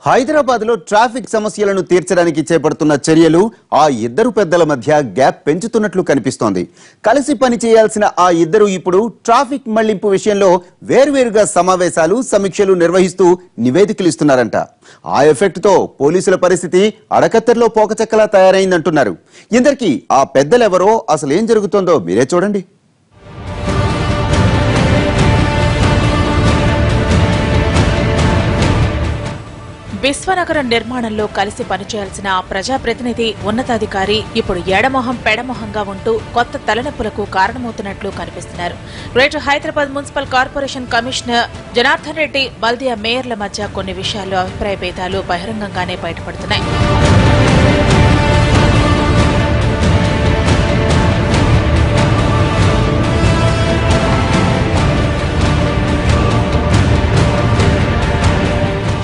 హైదరాబాద్లో ట్రాఫిక్ సమస్యలను తీర్చడానికి చేపడుతున్న చర్యలు ఆ ఇద్దరు పెద్దల మధ్య గ్యాప్ పెంచుతున్నట్లు కనిపిస్తోంది. కలిసి పని చేయాల్సిన ఆ ఇద్దరు ఇప్పుడు ట్రాఫిక్ మళ్లింపు విషయంలో వేర్వేరుగా సమావేశాలు, సమీక్షలు నిర్వహిస్తూ నివేదికలు ఇస్తున్నారంట. ఆ ఎఫెక్ట్ తో పోలీసుల పరిస్థితి అడకత్తెరలో పోకచెక్కలా తయారైందంటున్నారు. ఇందరికీ ఆ పెద్దలెవరో, అసలు ఏం జరుగుతోందో మీరే చూడండి. విశ్వనగరం నిర్మాణంలో కలిసి పనిచేయాల్సిన ఆ ప్రజాప్రతినిధి, ఉన్నతాధికారి ఇప్పుడు ఎడమొహం పెడమొహంగా ఉంటూ కొత్త తలనొప్పులకు కారణమవుతున్నట్లు కనిపిస్తున్నారు. Greater Hyderabad municipal corporation commissioner Janardhan Reddy, బల్దియా మేయర్ల మధ్య కొన్ని విషయాల్లో అభిప్రాయ భేదాలు బహిరంగంగానే బయటపడుతున్నాయి.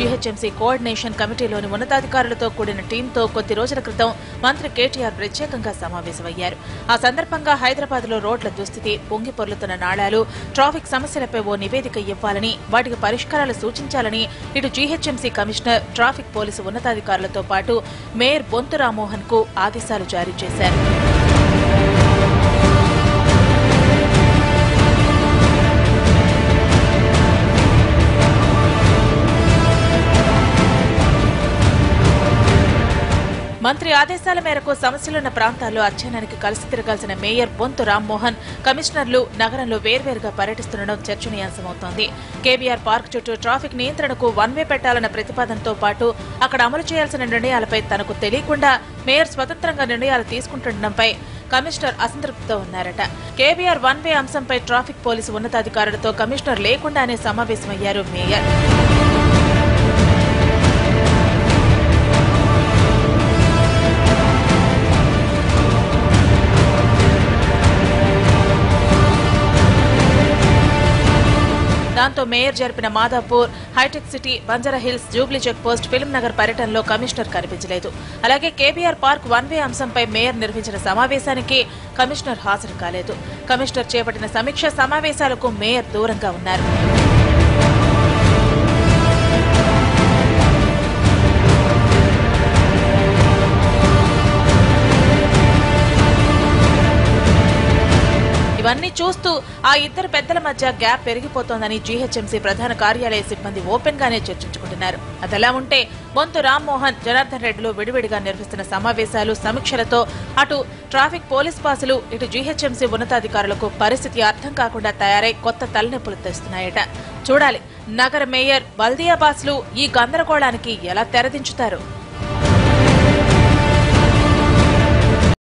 జీహెచ్ఎంసీ కోఆర్డినేషన్ కమిటీలోని ఉన్నతాధికారులతో కూడిన టీంతో కొద్ది రోజుల క్రితం మంత్రి కేటీఆర్ ప్రత్యేకంగా సమావేశమయ్యారు. ఆ సందర్భంగా హైదరాబాద్ లో రోడ్ల దుస్థితి, పొంగి పొర్లుతున్న నాళాలు, ట్రాఫిక్ సమస్యలపై ఓ నివేదిక ఇవ్వాలని, వాటికి పరిష్కారాలు సూచించాలని ఇటు జీహెచ్ఎంసీ కమిషనర్, ట్రాఫిక్ పోలీసు ఉన్నతాధికారులతో పాటు మేయర్ బొంతు రామ్మోహన్ కు ఆదేశాలు జారీ చేశారు. మంత్రి ఆదేశాల మేరకు సమస్యలున్న ప్రాంతాల్లో అధ్యయనానికి కలిసి తిరగాల్సిన మేయర్ బొంతు రామ్మోహన్, కమిషనర్లు నగరంలో వేర్వేరుగా పర్యటిస్తుండడం చర్చనీయాంశమవుతోంది. కేబీఆర్ పార్క్ చుట్టూ ట్రాఫిక్ నియంత్రణకు వన్ వే పెట్టాలన్న ప్రతిపాదనతో పాటు అక్కడ అమలు చేయాల్సిన నిర్ణయాలపై తనకు తెలియకుండా మేయర్ స్వతంత్రంగా నిర్ణయాలు తీసుకుంటుండడంపై కమిషనర్ అసంతృప్తితో ఉన్నారట. కేబీఆర్ వన్ వే అంశంపై ట్రాఫిక్ పోలీసు ఉన్నతాధికారులతో కమిషనర్ లేకుండానే సమావేశమయ్యారు మేయర్. దాంతో మేయర్ జరిపిన మాదాపూర్, హైటెక్ సిటీ, బంజారాహిల్స్, జూబ్లీ చెక్ పోస్ట్, ఫిల్మ్ నగర్ పర్యటనలో కమిషనర్ కనిపించలేదు. అలాగే కేబీఆర్ పార్క్ వన్ వే అంశంపై మేయర్ నిర్వహించిన సమావేశానికి కమిషనర్ హాజరు కాలేదు. కమిషనర్ చేపట్టిన సమీక్ష సమావేశాలకు మేయర్ దూరంగా ఉన్నారు. ఇవన్నీ చూస్తూ ఆ ఇద్దరు పెద్దల మధ్య గ్యాప్ పెరిగిపోతోందని జీహెచ్ఎంసీ ప్రధాన కార్యాలయ సిబ్బంది ఓపెన్ గానే చర్చించుకుంటున్నారు. అదలా ఉంటే బొంతు రామ్మోహన్, జనార్దన్ రెడ్డిలు విడివిడిగా నిర్వహిస్తున్న సమావేశాలు, సమీక్షలతో అటు ట్రాఫిక్ పోలీస్ పాసులు, ఇటు జీహెచ్ఎంసీ ఉన్నతాధికారులకు పరిస్థితి అర్థం కాకుండా తయారై కొత్త తలనొప్పులు తెస్తున్నాయట. చూడాలి నగర మేయర్, బల్దియా బాసులు ఈ గందరగోళానికి ఎలా తెరదించుతారు.